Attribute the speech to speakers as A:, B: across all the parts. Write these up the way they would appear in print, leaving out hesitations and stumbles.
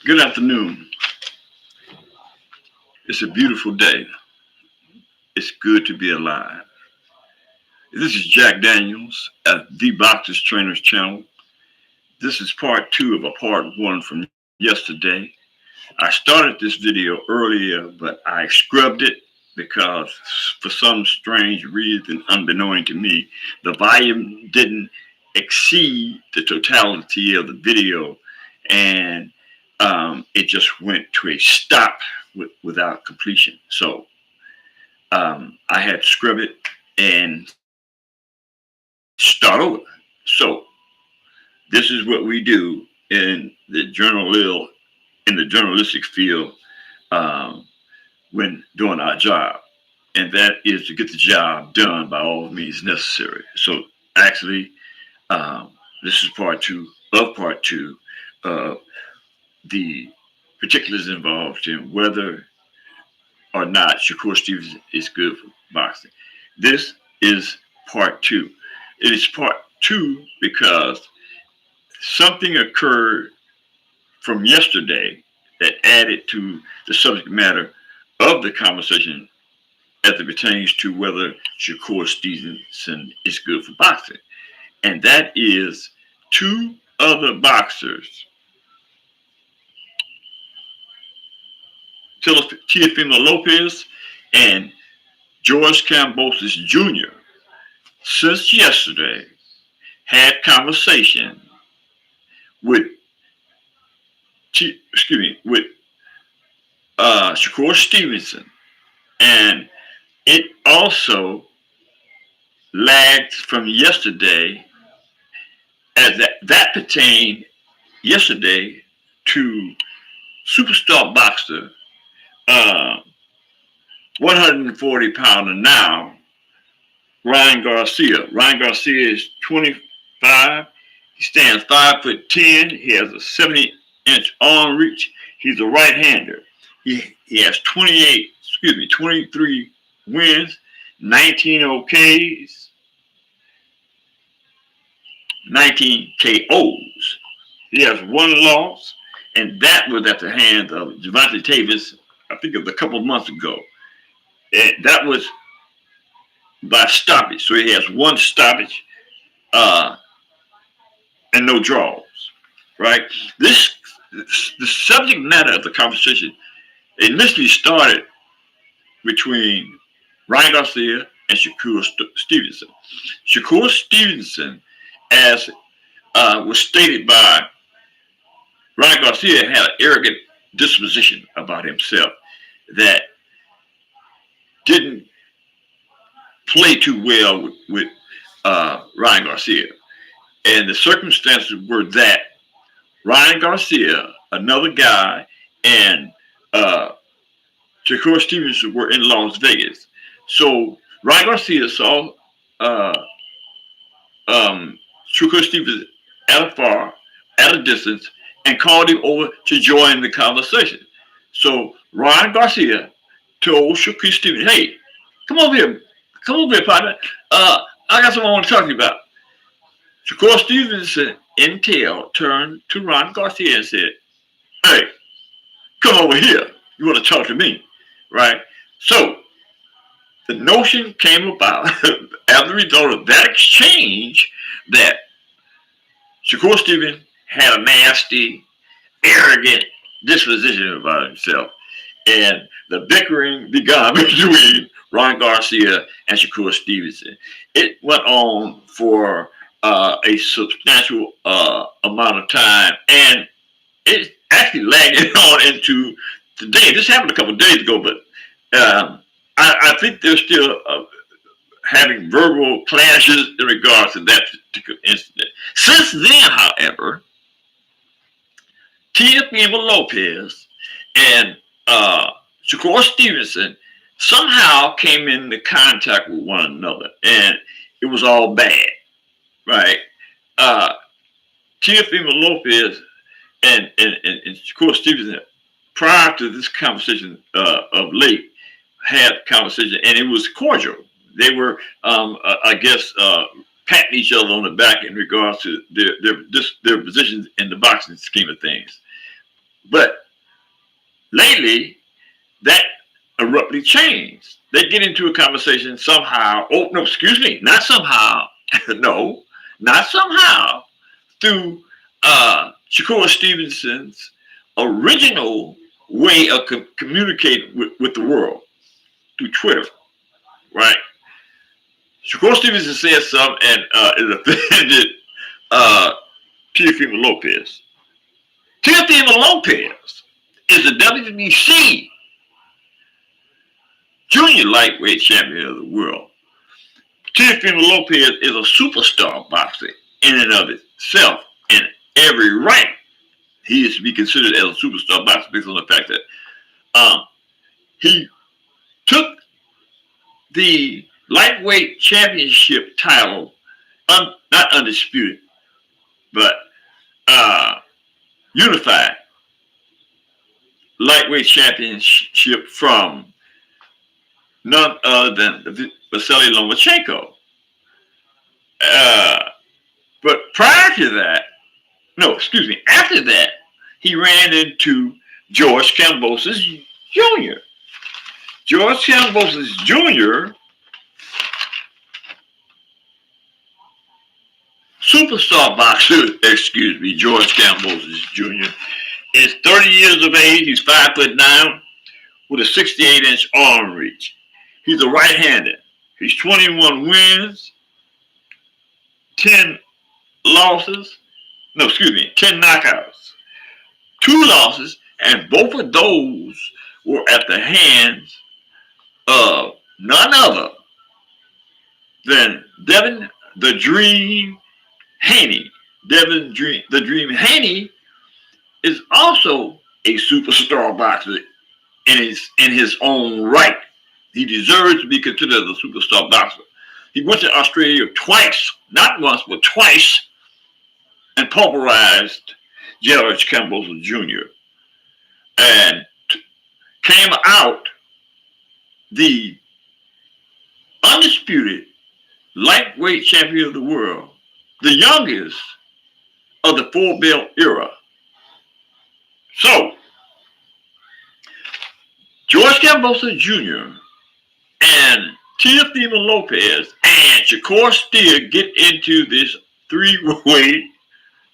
A: Good afternoon. It's a beautiful day. It's good to be alive. This is Jack Daniels at the Boxers Trainers channel. This is part two of a part one from yesterday. I started this video earlier, but I scrubbed it because for some strange reason, unbeknown to me, the volume didn't exceed the totality of the video, and it just went to a stop without completion. So I had to scrub it and start over. So this is what we do in the journalistic field um, when doing our job, and that is to get the job done by all means necessary. So actually, this is part two of the particulars involved in whether or not Shakur Stevenson is good for boxing. This is part two. It is part two because something occurred from yesterday that added to the subject matter of the conversation as it pertains to whether Shakur Stevenson is good for boxing. And that is two other boxers, Teofimo Lopez and George Kambosos Jr., since yesterday had conversation with with Shakur Stevenson, and it also lagged from yesterday, as that pertained yesterday to superstar boxer, uh, 140-pounder now, Ryan Garcia. Ryan Garcia is 25. He stands 5'10". He has a 70-inch arm reach. He's a right-hander. He has 23 wins, 19 OKs, 19 KOs. He has one loss, and that was at the hands of Javante Davis, I think it was a couple of months ago. And that was by stoppage. So he has one stoppage uh, and no draws, right? The subject matter of the conversation initially started between Ryan Garcia and Shakur Stevenson. Shakur Stevenson, as was stated by Ryan Garcia, had an arrogant disposition about himself that didn't play too well with Ryan Garcia. And the circumstances were that Ryan Garcia, another guy, and Shakur Stevenson were in Las Vegas. So Ryan Garcia saw uh, Shakur Stevenson at a distance, and called him over to join the conversation. So Ryan Garcia told Shakur Stevenson, "Hey, come over here, partner. I got something I want to talk to you about." Shakur Stevenson, in tail, turned to Ryan Garcia and said, "Hey, come over here. You want to talk to me, right?" So the notion came about as a result of that exchange that Shakur Stevenson had a nasty, arrogant disposition about himself. And the bickering began between Ryan Garcia and Shakur Stevenson. It went on for a substantial amount of time, and it actually lagged on into today. This happened a couple of days ago, but I think they're still having verbal clashes in regards to that particular incident. Since then, however, Teofimo Lopez and Shakur Stevenson somehow came into contact with one another, and it was all bad, right? Uh, Teofimo Lopez and Shakur Stevenson, prior to this conversation of late, had a conversation, and it was cordial. They were, I guess, patting each other on the back in regards to their positions in the boxing scheme of things. But lately, that abruptly changed. They get into a conversation somehow. Oh, no, excuse me, not somehow. No, not somehow. Through Shakur Stevenson's original way of communicating with the world through Twitter, right? Shakur Stevenson said something and it offended uh, Teofimo Lopez. Teofimo Lopez is the WBC junior lightweight champion of the world. Teofimo Lopez is a superstar boxer in and of itself in every right. He is to be considered as a superstar boxer based on the fact that he took the lightweight championship title, not undisputed, but unified lightweight championship from none other than Vasily Lomachenko. But prior to that, no, excuse me, after that, he ran into George Kambosos Jr. George Kambosos Jr., superstar boxer, excuse me, George Kambosos Jr., is 30 years of age. He's 5'9" with a 68-inch arm reach. He's a right-hander. He's 21 wins, 10 losses. No, excuse me, 10 knockouts, 2 losses, and both of those were at the hands of none other than Devin the Dream Haney. Devin the Dream Haney is also a superstar boxer in his own right. He deserves to be considered a superstar boxer. He went to Australia twice, not once, but twice, and pulverized George Kambosos Jr. and came out the undisputed lightweight champion of the world, the youngest of the four belt era. So, George Kambosos Jr. and Teofimo Lopez and Shakur Stevenson get into this three-way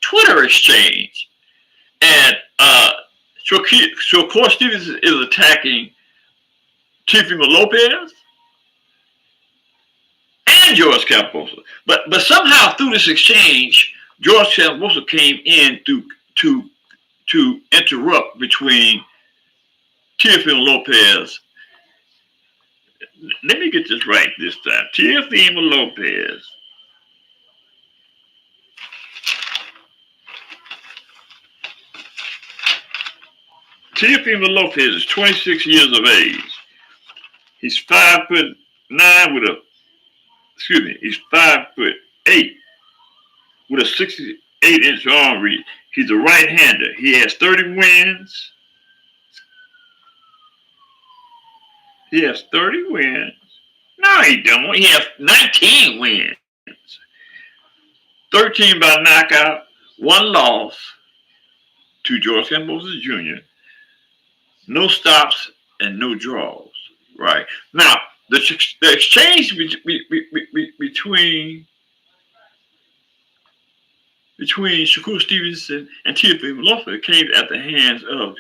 A: Twitter exchange. And Shakur Stevenson is attacking Teofimo Lopez and George Kambosos. But somehow through this exchange, George Kambosos came in to interrupt between Teofimo Lopez. Let me get this right this time. Teofimo Lopez is 26 years of age. He's 5'9" he's 5'8" with a 68-inch arm reach. He's a right-hander. He has 30 wins. No, he don't. He has 19 wins. 13 by knockout, 1 loss to George Kambosos Jr. No stops and no draws. Right. Now, the exchange between Shakur Stevenson and Teofimo Lopez came at the hands of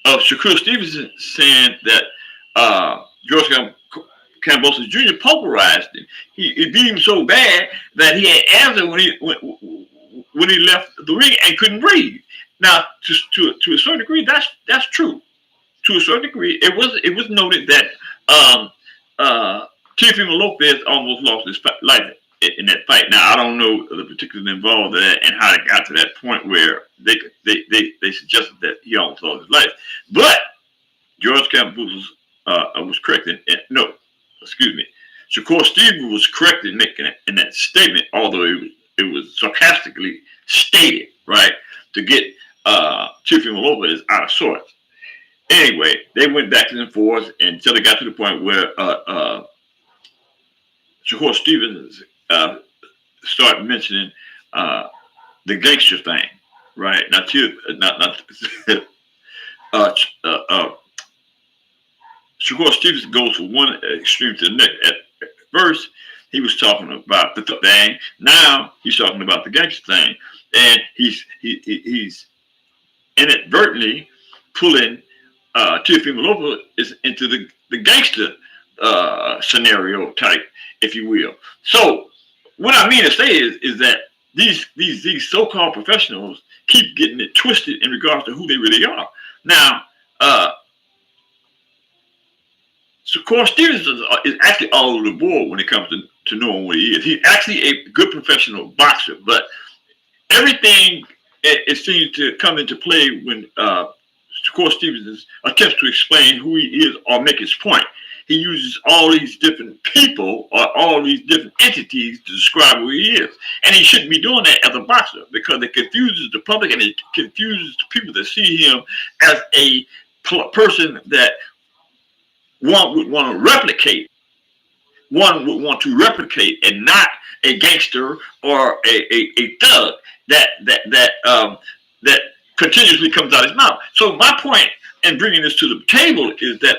A: Shakur Stevenson saying that George Kambosos Jr. pulverized him. He beat him so bad that he had asthma when he left the ring and couldn't breathe. Now, to a certain degree, that's true. To a certain degree, it was noted that Teofimo Lopez almost lost his life in that fight. Now, I don't know the particulars involved in that and how it got to that point where they suggested that he almost lost his life. But George Kambosos was correct Shakur Stevenson was correct in making it in that statement, although it was sarcastically stated, right, to get Teofimo Lopez out of sorts. Anyway, they went back and forth until they got to the point where Shakur Stevenson started mentioning the gangster thing, right? Not uh, uh, Shakur Stevenson goes from one extreme to the next. At first, he was talking about the thing. Now he's talking about the gangster thing, and he's inadvertently pulling Teofimo Lopez into the gangster scenario type, if you will. So what I mean to say is that these so-called professionals keep getting it twisted in regards to who they really are. Now, Shakur Stevenson is actually all over the board when it comes to knowing what he is. He's actually a good professional boxer, but everything it seems to come into play when Shakur Stevenson attempts to explain who he is or make his point. He uses all these different people or all these different entities to describe who he is. And he shouldn't be doing that as a boxer because it confuses the public and it confuses the people that see him as a person that one would want to replicate. One would want to replicate and not a gangster or a thug that continuously comes out of his mouth. So my point in bringing this to the table is that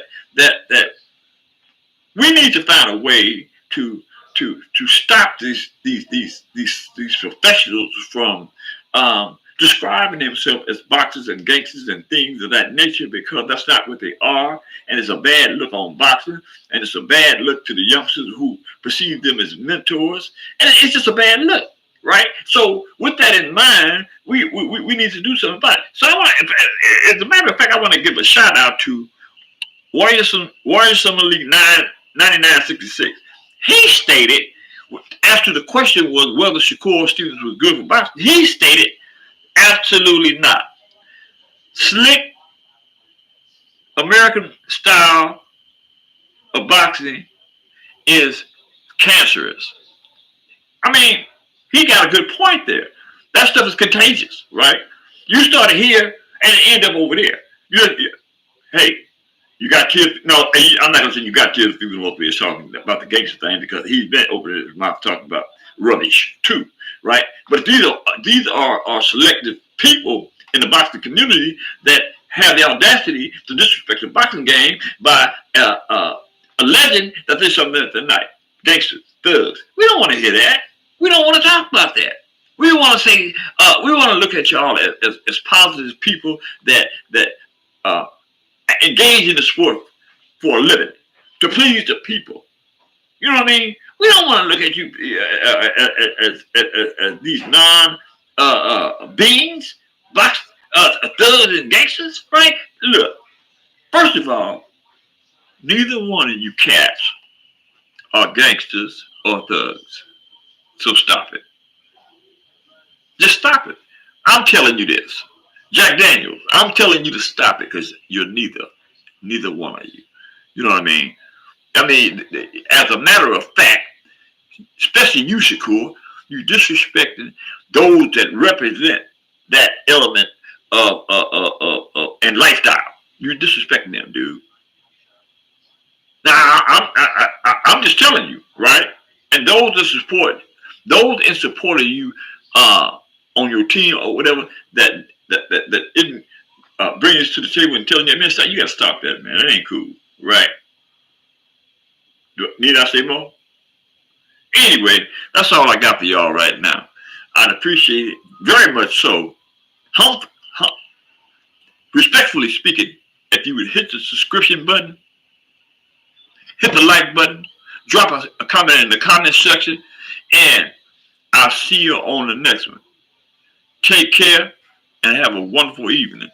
A: we need to find a way to stop these professionals from describing themselves as boxers and gangsters and things of that nature, because that's not what they are, and it's a bad look on boxing, and it's a bad look to the youngsters who perceive them as mentors, and it's just a bad look, right? So with that in mind, we need to do something about it. So as a matter of fact, I want to give a shout out to Warrior Summer League 9966. He stated, after the question was whether Shakur Stevens was good for boxing, he stated, absolutely not. Slick American style of boxing is cancerous. I mean, he got a good point there. That stuff is contagious, right? You started here and end up over there. Hey, you got kids. No, I'm not gonna say you got kids. People over here talking about the gangster thing because he's been over there in his mouth talking about rubbish too, right? But these are selective people in the boxing community that have the audacity to disrespect the boxing game by alleging that there's something that they're not. Gangsters, thugs. We don't want to hear that. We don't want to talk about that. We want to say we want to look at y'all as positive people that engage in the sport for a living to please the people. You know what I mean? We don't want to look at you as these beings, thugs and gangsters, right? Look, first of all, neither one of you cats are gangsters or thugs. So stop it. Just stop it. I'm telling you this. Jack Daniels, I'm telling you to stop it because you're neither one of you. You know what I mean? I mean, as a matter of fact, especially you, Shakur, you disrespecting those that represent that element of and lifestyle. You're disrespecting them, dude. Now, I'm just telling you, right? And those in support of you on your team or whatever that isn't bringing us to the table and telling you, man, you got to stop that, man. That ain't cool, right? Need I say more? Anyway, that's all I got for y'all right now. I'd appreciate it very much so. Respectfully speaking, if you would hit the subscription button, hit the like button, drop a comment in the comment section, and I'll see you on the next one. Take care and have a wonderful evening.